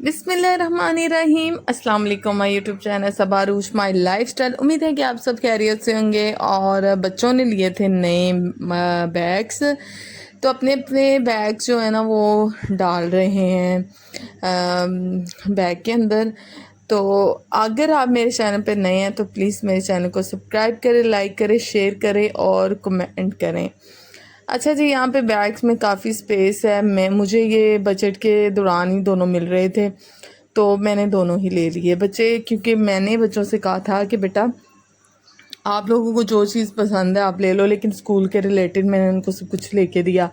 बिस्मिल्लाहिर्रहमानिर्रहीम। अस्सलाम वालेकुम। माय यूट्यूब चैनल सबारूश माय लाइफस्टाइल। उम्मीद है कि आप सब खैरियत से होंगे। और बच्चों ने लिए थे नए बैग्स, तो अपने अपने बैग्स जो है ना वो डाल रहे हैं बैग के अंदर। तो अगर आप मेरे चैनल पे नए हैं तो प्लीज़ मेरे चैनल को सब्सक्राइब करें, लाइक करें, शेयर करें और कमेंट करें। अच्छा जी, यहाँ पे बैग्स में काफ़ी स्पेस है। मुझे ये बजट के दौरान ही दोनों मिल रहे थे, तो मैंने दोनों ही ले लिए बच्चे, क्योंकि मैंने बच्चों से कहा था कि बेटा आप लोगों को जो चीज़ पसंद है आप ले लो, लेकिन स्कूल के रिलेटेड मैंने उनको सब कुछ लेके दिया।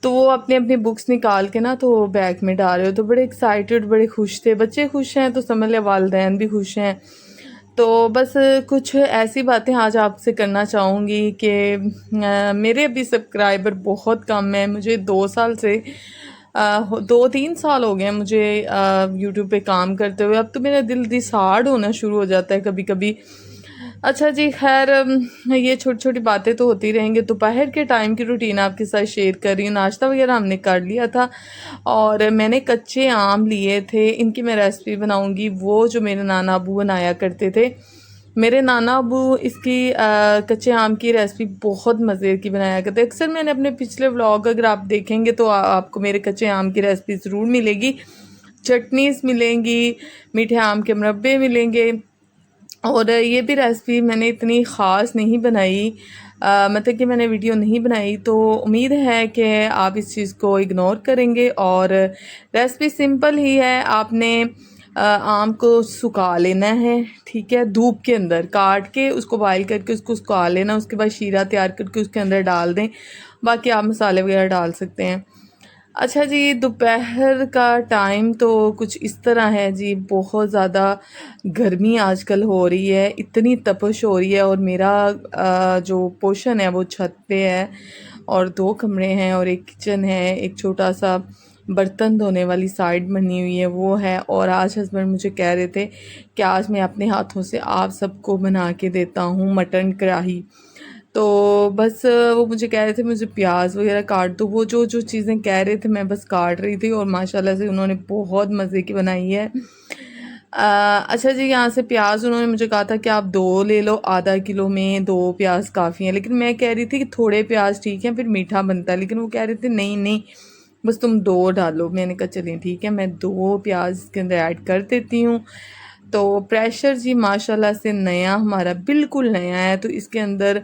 तो वो अपनी अपनी बुक्स निकाल के ना तो बैग में डाल रहे हो, तो बड़े एक्साइटेड, बड़े खुश थे। बच्चे खुश हैं तो समझ ले वालिदैन भी खुश हैं। तो बस कुछ ऐसी बातें आज आपसे करना चाहूँगी कि मेरे अभी सब्सक्राइबर बहुत कम है। मुझे 2 साल से 2-3 साल हो गए हैं मुझे यूट्यूब पे काम करते हुए। अब तो मेरा दिल डिसहार्ड होना शुरू हो जाता है कभी कभी। अच्छा जी, खैर ये छोटी छोटी बातें तो होती रहेंगी। दोपहर के टाइम की रूटीन आपके साथ शेयर कर रही हूँ। नाश्ता वगैरह हमने कर लिया था और मैंने कच्चे आम लिए थे। इनकी मैं रेसिपी बनाऊँगी, वो जो मेरे नाना अबू बनाया करते थे। मेरे नाना अबू इसकी कच्चे आम की रेसिपी बहुत मज़े की बनाया करते। अक्सर मैंने अपने पिछले व्लॉग अगर आप देखेंगे तो आपको मेरे कच्चे आम की रेसिपी ज़रूर मिलेगी। चटनीज़ मिलेंगी, मीठे आम के मुरब्बे मिलेंगे। और ये भी रेसिपी मैंने इतनी ख़ास नहीं बनाई, मतलब कि मैंने वीडियो नहीं बनाई, तो उम्मीद है कि आप इस चीज़ को इग्नोर करेंगे। और रेसिपी सिंपल ही है। आपने आम को सुखा लेना है, ठीक है, धूप के अंदर काट के उसको बॉयल करके उसको सुखा लेना। उसके बाद शीरा तैयार करके उसके अंदर डाल दें। बाकी आप मसाले वगैरह डाल सकते हैं। अच्छा जी, दोपहर का टाइम तो कुछ इस तरह है जी। बहुत ज़्यादा गर्मी आजकल हो रही है, इतनी तपश हो रही है। और मेरा जो पोर्शन है वो छत पे है और 2 कमरे हैं और एक किचन है, एक छोटा सा बर्तन धोने वाली साइड बनी हुई है वो है। और आज हस्बैंड मुझे कह रहे थे कि आज मैं अपने हाथों से आप सबको बना के देता हूँ मटन कढ़ाई। तो बस वो मुझे कह रहे थे मुझे प्याज वगैरह काट दो। वो जो जो चीज़ें कह रहे थे मैं बस काट रही थी और माशाल्लाह से उन्होंने बहुत मज़े की बनाई है। अच्छा जी, यहाँ से प्याज उन्होंने मुझे कहा था कि आप 2 ले लो, आधा किलो में 2 प्याज काफ़ी हैं। लेकिन मैं कह रही थी कि थोड़े प्याज ठीक हैं, फिर मीठा बनता है। लेकिन वो कह रहे थे नहीं नहीं, बस तुम 2 डालो। मैंने कहा चलें ठीक है, मैं 2 प्याज के अंदर ऐड कर देती हूँ। तो प्रेशर जी माशाल्लाह से नया, हमारा बिल्कुल नया है। तो इसके अंदर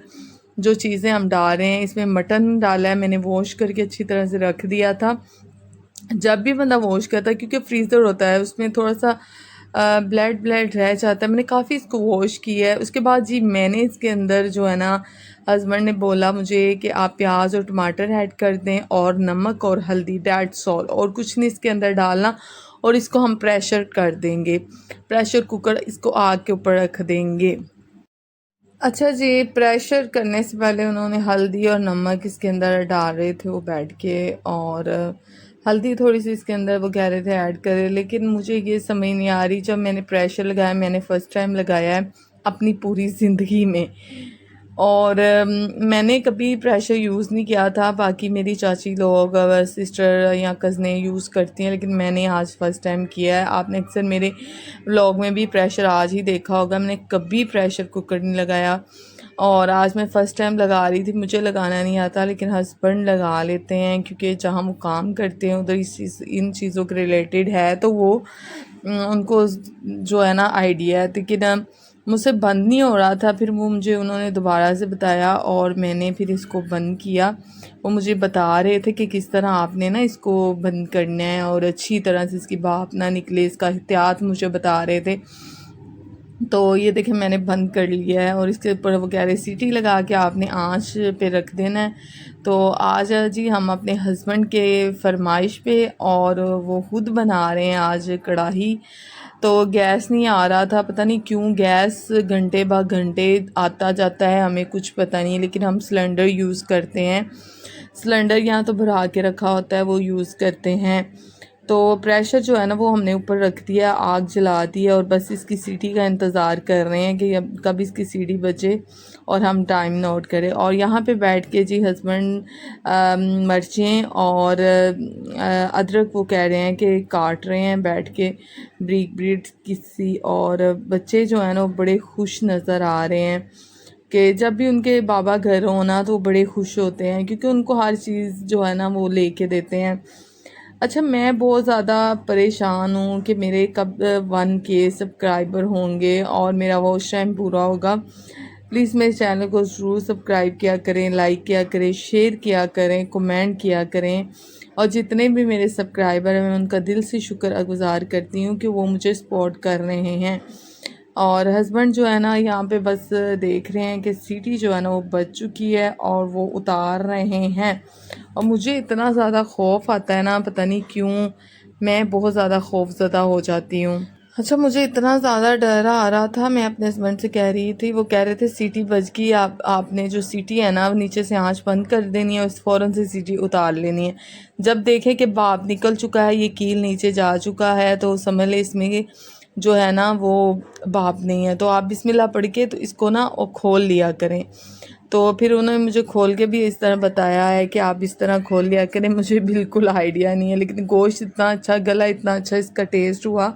जो चीज़ें हम डाल रहे हैं, इसमें मटन डाला है मैंने, वॉश करके अच्छी तरह से रख दिया था। जब भी बंदा वॉश करता है, क्योंकि फ्रीज़र होता है उसमें थोड़ा सा ब्लड ब्लड रह जाता है, मैंने काफ़ी इसको वॉश किया है। उसके बाद जी मैंने इसके अंदर जो है ना, हस्बैंड ने बोला मुझे कि आप प्याज और टमाटर ऐड कर दें और नमक और हल्दी, दैट्स ऑल, और कुछ नहीं इसके अंदर डालना। और इसको हम प्रेशर कर देंगे, प्रेशर कुकर इसको आग के ऊपर रख देंगे। अच्छा जी, प्रेशर करने से पहले उन्होंने हल्दी और नमक इसके अंदर डाल रहे थे वो बैठ के। और हल्दी थोड़ी सी इसके अंदर वो कह रहे थे ऐड करें, लेकिन मुझे ये समझ नहीं आ रही। जब मैंने प्रेशर लगाया, मैंने फ़र्स्ट टाइम लगाया है अपनी पूरी ज़िंदगी में। और मैंने कभी प्रेशर यूज़ नहीं किया था। बाकी मेरी चाची लोग, सिस्टर या कज़नें यूज़ करती हैं, लेकिन मैंने आज फ़र्स्ट टाइम किया है। आपने अक्सर मेरे व्लॉग में भी प्रेशर आज ही देखा होगा, मैंने कभी प्रेशर कुकर नहीं लगाया। और आज मैं फ़र्स्ट टाइम लगा रही थी। मुझे लगाना नहीं आता, लेकिन हस्बैंड लगा लेते हैं, क्योंकि जहाँ वो काम करते हैं उधर इन चीज़ों के रिलेटेड है, तो वो उनको जो है ना आइडिया है। लेकिन मुझसे बंद नहीं हो रहा था। फिर वो मुझे उन्होंने दोबारा से बताया और मैंने फिर इसको बंद किया। वो मुझे बता रहे थे कि किस तरह आपने ना इसको बंद करना है और अच्छी तरह से इसकी भाप ना निकले, इसका एहतियात मुझे बता रहे थे। तो ये देखें मैंने बंद कर लिया है और इसके ऊपर वो कह रहे सीटी लगा के आपने आंच पे रख देना है। तो आज जी हम अपने हस्बैंड के फरमाइश पे, और वो खुद बना रहे हैं आज कढ़ाई। तो गैस नहीं आ रहा था, पता नहीं क्यों गैस घंटे ब घंटे आता जाता है, हमें कुछ पता नहीं। लेकिन हम सिलेंडर यूज़ करते हैं, सिलेंडर यहाँ तो भरा के रखा होता है वो यूज़ करते हैं। तो प्रेशर जो है ना वो हमने ऊपर रख दिया, आग जला दी है और बस इसकी सीटी का इंतज़ार कर रहे हैं कि अब कब इसकी सीटी बजे और हम टाइम नोट करें। और यहाँ पे बैठ के जी हस्बैंड मिर्चें और अदरक वो कह रहे हैं कि काट रहे हैं बैठ के ब्रीक ब्रीड किसी। और बच्चे जो हैं ना वो बड़े खुश नज़र आ रहे हैं कि जब भी उनके बाबा घर हो ना तो वो बड़े खुश होते हैं क्योंकि उनको हर चीज़ जो है ना वो लेके देते हैं। अच्छा, मैं बहुत ज़्यादा परेशान हूँ कि मेरे कब 1K सब्सक्राइबर होंगे और मेरा वॉच टाइम पूरा होगा। प्लीज़ मेरे चैनल को ज़रूर सब्सक्राइब किया करें, लाइक किया करें, शेयर किया करें, कमेंट किया करें। और जितने भी मेरे सब्सक्राइबर हैं मैं उनका दिल से शुक्रगुज़ार करती हूँ कि वो मुझे सपोर्ट कर रहे हैं। और हस्बैंड जो है ना यहाँ पे बस देख रहे हैं कि सीटी जो है ना वो बज चुकी है और वो उतार रहे हैं। और मुझे इतना ज़्यादा खौफ आता है ना, पता नहीं क्यों मैं बहुत ज़्यादा खौफज़दा हो जाती हूँ। अच्छा, मुझे इतना ज़्यादा डर आ रहा था, मैं अपने हस्बैंड से कह रही थी, वो कह रहे थे सीटी बज गई, आपने जो सीटी है ना नीचे से आंच बंद कर देनी है और फ़ौरन से सीटी उतार लेनी है। जब देखें कि भाप निकल चुका है, ये कील नीचे जा चुका है तो समझ लें इसमें जो है ना वो भाप नहीं है। तो आप बिस्मिल्लाह पढ़ के तो इसको ना खोल लिया करें। तो फिर उन्होंने मुझे खोल के भी इस तरह बताया है कि आप इस तरह खोल लिया करें। मुझे बिल्कुल आइडिया नहीं है, लेकिन गोश्त इतना अच्छा, गला इतना अच्छा इसका टेस्ट हुआ,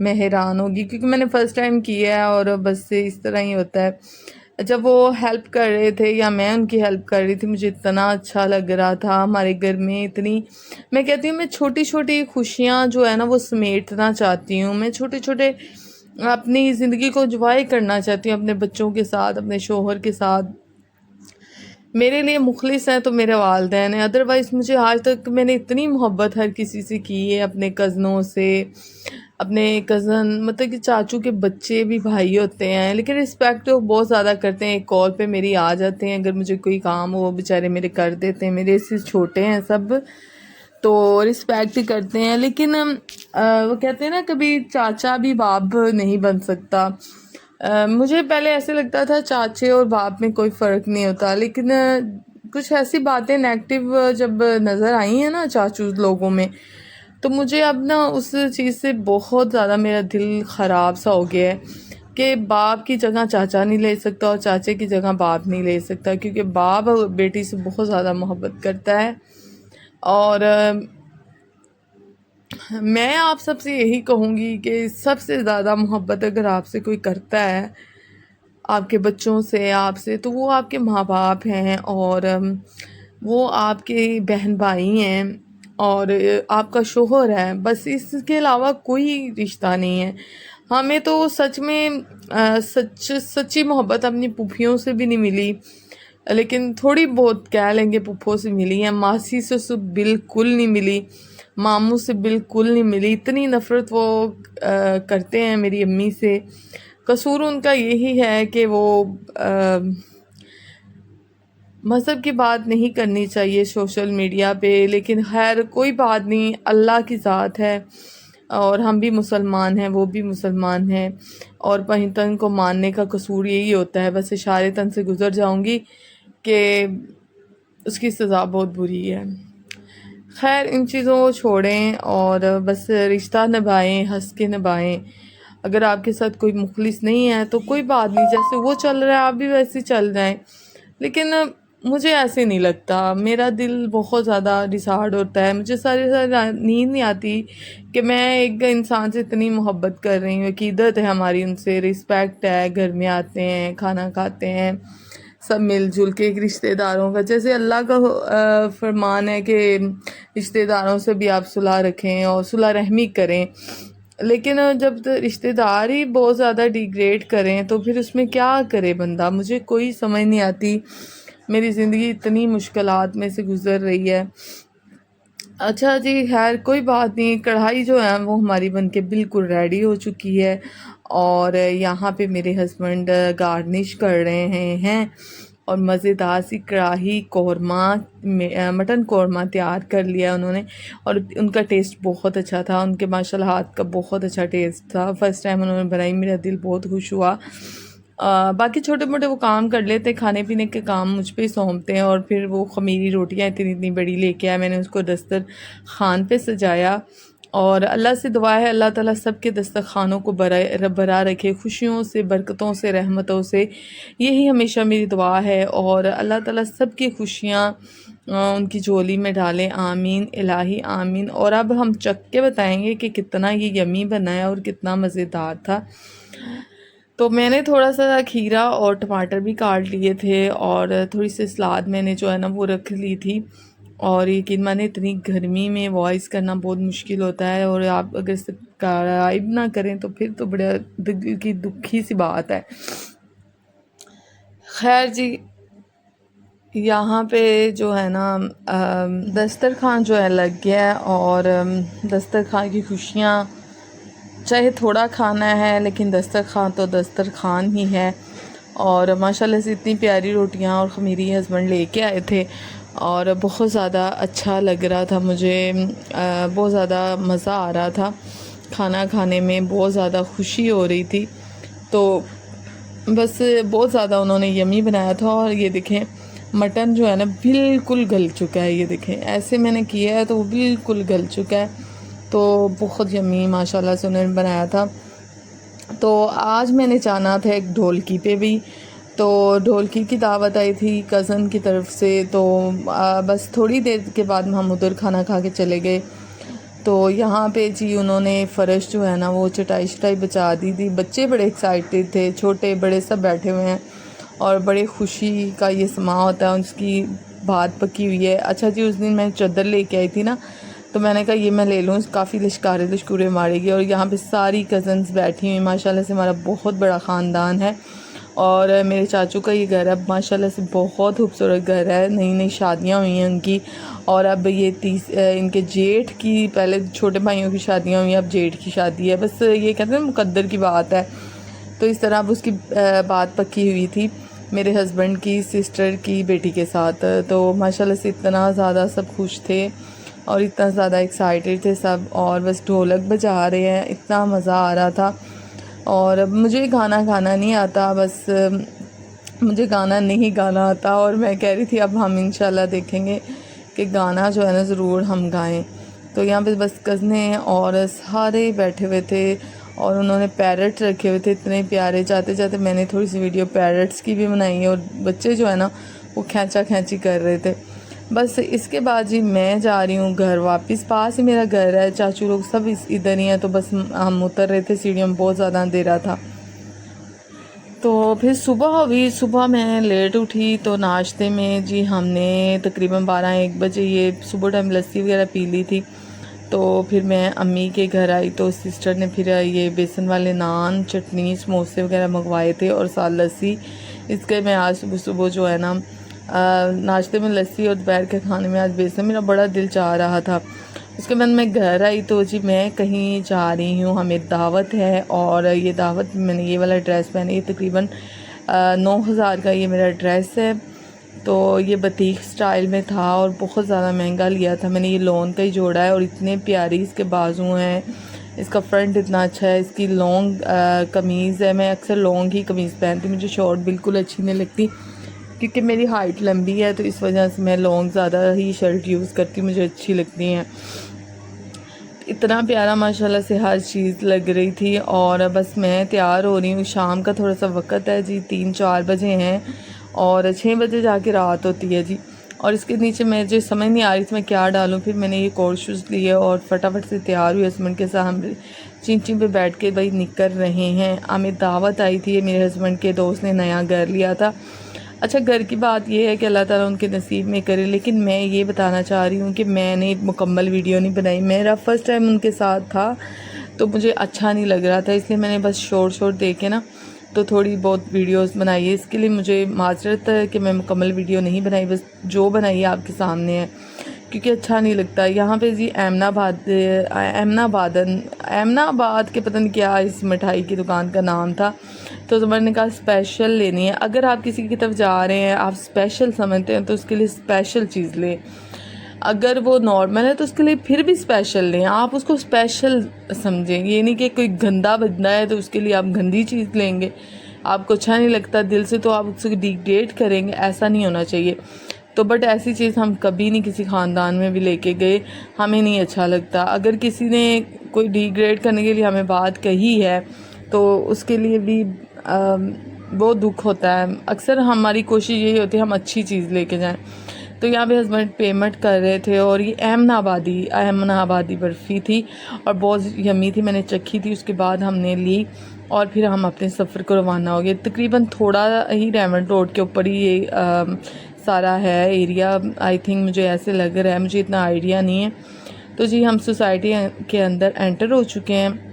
मैं हैरान होगी क्योंकि मैंने फ़र्स्ट टाइम किया है और बस से इस तरह ही होता है। जब वो हेल्प कर रहे थे या मैं उनकी हेल्प कर रही थी, मुझे इतना अच्छा लग रहा था। हमारे घर में इतनी, मैं कहती हूँ मैं छोटी छोटी खुशियाँ जो है ना वो समेटना चाहती हूँ। मैं छोटे छोटे अपनी ज़िंदगी को एंजॉय करना चाहती हूँ अपने बच्चों के साथ, अपने शोहर के साथ। मेरे लिए मुखलिस हैं तो मेरे वालिदैन हैं, अदरवाइज़ मुझे आज तक मैंने इतनी मोहब्बत हर किसी से की है, अपने कज़नों से, अपने कज़न मतलब कि चाचू के बच्चे भी भाई होते हैं, लेकिन रिस्पेक्ट तो बहुत ज़्यादा करते हैं। एक कॉल पे मेरी आ जाते हैं, अगर मुझे कोई काम हो वो बेचारे मेरे कर देते हैं। मेरे से छोटे हैं सब तो रिस्पेक्ट ही करते हैं, लेकिन वो कहते हैं ना कभी चाचा भी बाप नहीं बन सकता। मुझे पहले ऐसे लगता था चाचे और बाप में कोई फ़र्क नहीं होता, लेकिन कुछ ऐसी बातें नेगेटिव जब नज़र आई हैं ना चाचू लोगों में, तो मुझे अब ना उस चीज़ से बहुत ज़्यादा मेरा दिल ख़राब सा हो गया है कि बाप की जगह चाचा नहीं ले सकता और चाचे की जगह बाप नहीं ले सकता, क्योंकि बाप बेटी से बहुत ज़्यादा मोहब्बत करता है। और मैं आप सबसे यही कहूँगी कि सबसे ज़्यादा मोहब्बत अगर आपसे कोई करता है, आपके बच्चों से, आपसे, तो वो आपके माँ बाप हैं और वो आपके बहन भाई हैं और आपका शोहर है। बस इसके अलावा कोई रिश्ता नहीं है। हमें तो सच में सच्ची मोहब्बत अपनी फूफियों से भी नहीं मिली, लेकिन थोड़ी बहुत कह लेंगे फूफों से मिली है। मासी से बिल्कुल नहीं मिली, मामू से बिल्कुल नहीं मिली। इतनी नफ़रत वो करते हैं मेरी अम्मी से। कसूर उनका यही है कि वो मज़हब की बात नहीं करनी चाहिए सोशल मीडिया पे, लेकिन खैर कोई बात नहीं, अल्लाह की ज़ात है और हम भी मुसलमान हैं, वो भी मुसलमान हैं और वहीं तन को मानने का कसूर यही होता है। बस इशारे तन से गुज़र जाऊंगी कि उसकी सज़ा बहुत बुरी है। खैर इन चीज़ों को छोड़ें और बस रिश्ता निभाएं, हंस के निभाएं। अगर आपके साथ कोई मुखलिस नहीं है तो कोई बात नहीं, जैसे वो चल रहा है आप भी वैसे चल जाएं। लेकिन मुझे ऐसे नहीं लगता, मेरा दिल बहुत ज़्यादा डिसहार्ड होता है। मुझे सारी नींद नहीं आती कि मैं एक इंसान से इतनी मोहब्बत कर रही हूँ, अकीदत है हमारी उनसे, रिस्पेक्ट है, घर में आते हैं, खाना खाते हैं सब मिलजुल के। एक रिश्तेदारों का, जैसे अल्लाह का फरमान है कि रिश्तेदारों से भी आप सुलह रखें और सुलह रहमी करें, लेकिन जब रिश्तेदार ही बहुत ज़्यादा डिग्रेड करें तो फिर उसमें क्या करे बंदा। मुझे कोई समझ नहीं आती, मेरी ज़िंदगी इतनी मुश्किलात में से गुज़र रही है। अच्छा जी, खैर कोई बात नहीं। कढ़ाई जो है वो हमारी बनके बिल्कुल रेडी हो चुकी है और यहाँ पे मेरे हस्बैंड गार्निश कर रहे हैं और मज़ेदार सी कढ़ाई कौरमा, मटन कौरमा तैयार कर लिया उन्होंने और उनका टेस्ट बहुत अच्छा था। उनके माशाल्लाह हाथ का बहुत अच्छा टेस्ट था। फ़र्स्ट टाइम उन्होंने बनाई, मेरा दिल बहुत खुश हुआ। बाकी छोटे मोटे वो काम कर लेते, खाने पीने के काम मुझ पे ही सौंपते हैं। और फिर वो ख़मीरी रोटियाँ इतनी इतनी बड़ी लेके आए, मैंने उसको दस्तर खान पे सजाया और अल्लाह से दुआ है अल्लाह ताला सबके दस्तरखानों को भरा रखे खुशियों से, बरकतों से, रहमतों से। यही हमेशा मेरी दुआ है और अल्लाह ताला सबकी खुशियाँ उनकी झोली में डालें। आमीन इलाही आमीन। और अब हम चख के बताएंगे कि कितना ये यमी बना है और कितना मज़ेदार था। तो मैंने थोड़ा सा खीरा और टमाटर भी काट लिए थे और थोड़ी सी सलाद मैंने जो है ना वो रख ली थी। और यकीन माने इतनी गर्मी में वॉइस करना बहुत मुश्किल होता है और आप अगर सब्सक्राइब ना करें तो फिर तो बड़ा दिल की दुखी सी बात है। खैर जी, यहाँ पे जो है ना दस्तरखान जो है लग गया है और दस्तरखान की खुशियाँ, चाहे थोड़ा खाना है लेकिन दस्तरखान तो दस्तरखान ही है। और माशाल्लाह से इतनी प्यारी रोटियाँ और ख़मीरी हस्बैंड लेके आए थे और बहुत ज़्यादा अच्छा लग रहा था मुझे, बहुत ज़्यादा मज़ा आ रहा था खाना खाने में, बहुत ज़्यादा खुशी हो रही थी। तो बस बहुत ज़्यादा उन्होंने यमी बनाया था। और ये देखें मटन जो है ना बिल्कुल गल चुका है, ये देखें ऐसे मैंने किया है तो वो बिल्कुल गल चुका है। तो बहुत यमी माशाल्लाह से उन्होंने बनाया था। तो आज मैंने जाना था एक ढोलकी पे भी, तो ढोलकी की दावत आई थी कज़न की तरफ से। तो बस थोड़ी देर के बाद हम उधर खाना खा के चले गए। तो यहाँ पे जी उन्होंने फ़र्श जो है ना वो चटाई शटाई बिछा दी थी। बच्चे बड़े एक्साइटेड थे, छोटे बड़े सब बैठे हुए हैं और बड़े खुशी का ये समा होता है। उसकी बात पकी हुई है। अच्छा जी, उस दिन मैं चादर लेके आई थी ना, तो मैंने कहा ये मैं ले लूँ, काफ़ी लिश्कारे लिश्कुरे मारेगी। और यहाँ पे सारी कज़न्स बैठी हुई, माशाल्लाह से हमारा बहुत बड़ा ख़ानदान है। और मेरे चाचू का ये घर है माशाल्लाह से बहुत खूबसूरत घर है, नई नई शादियाँ हुई हैं उनकी। और अब ये इनके जेठ की, पहले छोटे भाइयों की शादियाँ हुई हैं, अब जेठ की शादी है। बस ये कहते हैं मुकद्दर की बात है। तो इस तरह अब उसकी बात पक्की हुई थी मेरे हस्बैंड की सिस्टर की बेटी के साथ। तो माशाल्लाह से इतना ज़्यादा सब खुश थे और इतना ज़्यादा एक्साइटेड थे सब, और बस ढोलक बजा रहे हैं, इतना मज़ा आ रहा था। और मुझे गाना गाना नहीं आता, बस मुझे गाना नहीं गाना आता। और मैं कह रही थी अब हम इंशाल्लाह देखेंगे कि गाना जो है ना ज़रूर हम गाएं। तो यहाँ पे बस कज़ने और सारे बैठे हुए थे और उन्होंने पैरट रखे हुए थे इतने प्यारे। जाते जाते मैंने थोड़ी सी वीडियो पैरट्स की भी बनाई है और बच्चे जो है ना वो खींचा खींची कर रहे थे। बस इसके बाद जी मैं जा रही हूँ घर वापस, पास ही मेरा घर है, चाचू लोग सब इधर ही हैं। तो बस हम उतर रहे थे सीढ़ियों में, बहुत ज़्यादा अंधेरा था। तो फिर सुबह हुई, सुबह मैं लेट उठी तो नाश्ते में जी हमने तकरीबन 12-1 बजे ये सुबह टाइम लस्सी वगैरह पी ली थी। तो फिर मैं अम्मी के घर आई तो सिस्टर ने फिर ये बेसन वाले नान, चटनी, समोसे वगैरह मंगवाए थे और साथ लस्सी। इसके मैं आज सुबह सुबह जो है ना नाश्ते में लस्सी और दोपहर के खाने में आज बेसन, मेरा बड़ा दिल चाह रहा था। उसके बाद मैं घर आई तो जी मैं कहीं जा रही हूँ, हमें दावत है। और ये दावत मैंने ये वाला ड्रेस पहनी, ये तकरीबन 9,000 का ये मेरा ड्रेस है। तो ये बतीख स्टाइल में था और बहुत ज़्यादा महंगा लिया था मैंने। ये लॉन का ही जोड़ा है और इतने प्यारी इसके बाजू हैं, इसका फ्रंट इतना अच्छा है। इसकी लॉन्ग कमीज़ है, मैं अक्सर लॉन्ग ही कमीज़ पहनती, मुझे शॉर्ट बिल्कुल अच्छी नहीं लगती क्योंकि मेरी हाइट लंबी है। तो इस वजह से मैं लॉन्ग ज़्यादा ही शर्ट यूज़ करती, मुझे अच्छी लगती हैं। इतना प्यारा माशाल्लाह से हर चीज़ लग रही थी। और बस मैं तैयार हो रही हूँ, शाम का थोड़ा सा वक्त है जी, 3-4 बजे हैं और 6 बजे जाके रात होती है जी। और इसके नीचे मैं जो समझ नहीं आ रही थी मैं क्या डालूँ, फिर मैंने ये कोट शूज़ लिए और फटाफट से तैयार हुई हस्बैंड के साथ। हम चिंची पे बैठ के भाई निकल रहे हैं। हमें दावत आई थी, मेरे हस्बैंड के दोस्त ने नया घर लिया था। अच्छा, घर की बात ये है कि अल्लाह ताला उनके नसीब में करे, लेकिन मैं ये बताना चाह रही हूँ कि मैंने मुकम्मल वीडियो नहीं बनाई। मेरा फ़र्स्ट टाइम उनके साथ था तो मुझे अच्छा नहीं लग रहा था, इसलिए मैंने बस शॉर्ट देखे ना तो थोड़ी बहुत वीडियोस बनाई है। इसके लिए मुझे माजरत है कि मैं मुकम्मल वीडियो नहीं बनाई, बस जो बनाई है आपके सामने है क्योंकि अच्छा नहीं लगता। यहाँ पे जी एमनाबाद के पता नहीं क्या इस मिठाई की दुकान का नाम था। तो मैंने कहा स्पेशल लेनी है। अगर आप किसी की तरफ जा रहे हैं, आप स्पेशल समझते हैं तो उसके लिए स्पेशल चीज़ लें। अगर वो नॉर्मल है तो उसके लिए फिर भी स्पेशल लें, आप उसको स्पेशल समझें। ये नहीं कि कोई गंदा बंदा है तो उसके लिए आप गंदी चीज़ लेंगे, आपको अच्छा नहीं लगता दिल से तो आप उसको डिग्रेड करेंगे, ऐसा नहीं होना चाहिए। तो बट ऐसी चीज़ हम कभी नहीं किसी ख़ानदान में भी लेके गए, हमें नहीं अच्छा लगता। अगर किसी ने कोई डिग्रेड करने के लिए हमें बात कही है तो उसके लिए भी बहुत दुख होता है। अक्सर हमारी कोशिश यही होती है हम अच्छी चीज़ लेके जाएं। तो यहाँ पे हस्बैंड पेमेंट कर रहे थे और ये अहमनाबादी बर्फ़ी थी और बहुत यमी थी, मैंने चखी थी। उसके बाद हमने ली और फिर हम अपने सफ़र को रवाना हो गए। तकरीबन थोड़ा ही डायमंड रोड के ऊपर ही ये सारा है एरिया, आई थिंक, मुझे ऐसे लग रहा है, मुझे इतना आइडिया नहीं है। तो जी हम सोसाइटी के अंदर एंटर हो चुके हैं।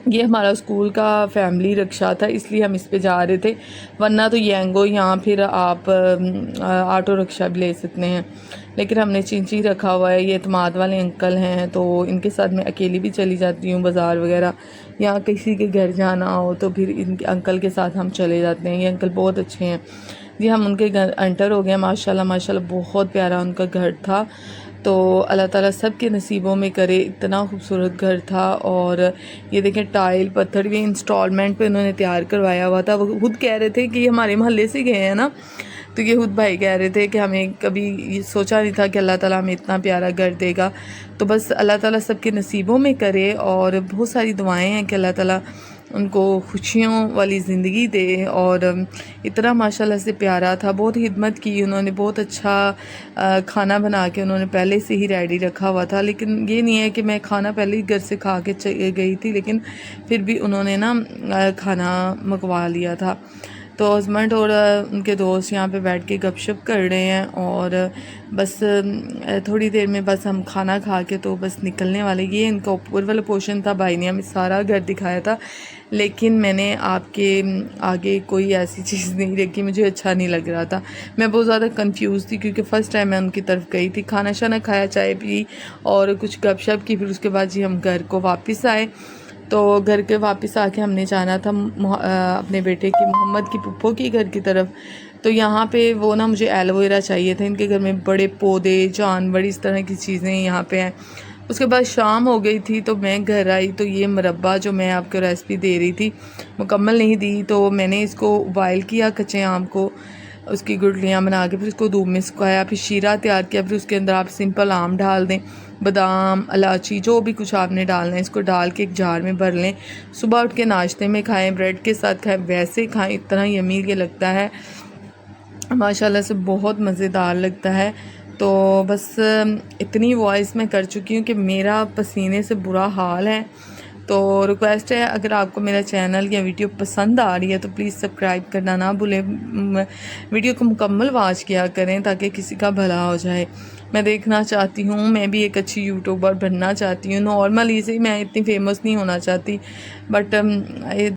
ये हमारा स्कूल का फैमिली रिक्शा था, इसलिए हम इस पे जा रहे थे, वरना तो येंगो यहाँ फिर आप ऑटो रिक्शा भी ले सकते हैं। लेकिन हमने चिंची रखा हुआ है, ये एतमाद वाले अंकल हैं तो इनके साथ मैं अकेली भी चली जाती हूँ बाज़ार वगैरह, या किसी के घर जाना हो तो फिर इनके अंकल के साथ हम चले जाते हैं। ये अंकल बहुत अच्छे हैं जी। हम उनके घर एंटर हो गए। माशाल्लाह माशाल्लाह बहुत प्यारा उनका घर था। तो अल्लाह ताला सब के नसीबों में करे, इतना खूबसूरत घर था। और ये देखें टाइल पत्थर भी इंस्टॉलमेंट पे उन्होंने तैयार करवाया हुआ था। वो खुद कह रहे थे कि हमारे मोहल्ले से गए हैं ना, तो ये खुद भाई कह रहे थे कि हमें कभी ये सोचा नहीं था कि अल्लाह ताला हमें इतना प्यारा घर देगा। तो बस अल्लाह ताला सब के नसीबों में करे और बहुत सारी दुआएं हैं कि अल्लाह ताला उनको खुशियों वाली ज़िंदगी दे। और इतना माशाल्लाह से प्यारा था, बहुत हिदमत की उन्होंने, बहुत अच्छा खाना बना के उन्होंने पहले से ही रेडी रखा हुआ था। लेकिन ये नहीं है कि मैं खाना पहले ही घर से खा के गई थी, लेकिन फिर भी उन्होंने ना खाना मंगवा लिया था। तो हस्बैंड और उनके दोस्त यहाँ पे बैठ के गपशप कर रहे हैं और बस थोड़ी देर में बस हम खाना खा के तो बस निकलने वाले। ये इनका ऊपर वाला पोर्शन था, भाई ने हमें सारा घर दिखाया था, लेकिन मैंने आपके आगे कोई ऐसी चीज़ नहीं देखी, मुझे अच्छा नहीं लग रहा था। मैं बहुत ज़्यादा कंफ्यूज थी क्योंकि फ़र्स्ट टाइम मैं उनकी तरफ गई थी। खाना शाना खाया, चाय पी और कुछ गपशप की, फिर उसके बाद जी हम घर को वापस आए। तो घर के वापस आके हमने जाना था अपने बेटे की मोहम्मद की पुप्पो की घर की तरफ। तो यहाँ पे वो ना मुझे एलोवेरा चाहिए था, इनके घर में बड़े पौधे जानवर इस तरह की चीज़ें यहाँ पे हैं। उसके बाद शाम हो गई थी तो मैं घर आई, तो ये मुरब्बा जो मैं आपको रेसिपी दे रही थी मुकम्मल नहीं दी, तो मैंने इसको बॉयल किया कच्चे आम को, उसकी गुठलियाँ बना के फिर उसको धूप में सुखाया, फिर शीरा तैयार किया, फिर उसके अंदर आप सिंपल आम डाल दें, बादाम इलायची जो भी कुछ आपने डालना है इसको डाल के एक जार में भर लें। सुबह उठ के नाश्ते में खाएं, ब्रेड के साथ खाएं, वैसे खाएं, इतना यम्मी ये लगता है माशाल्लाह से, बहुत मज़ेदार लगता है। तो बस इतनी वॉइस मैं कर चुकी हूँ कि मेरा पसीने से बुरा हाल है। तो रिक्वेस्ट है, अगर आपको मेरा चैनल या वीडियो पसंद आ रही है तो प्लीज़ सब्सक्राइब करना ना भूलें, वीडियो को मुकम्मल वॉच किया करें ताकि किसी का भला हो जाए। मैं देखना चाहती हूँ, मैं भी एक अच्छी यूट्यूबर बनना चाहती हूँ। नॉर्मली से मैं इतनी फेमस नहीं होना चाहती, बट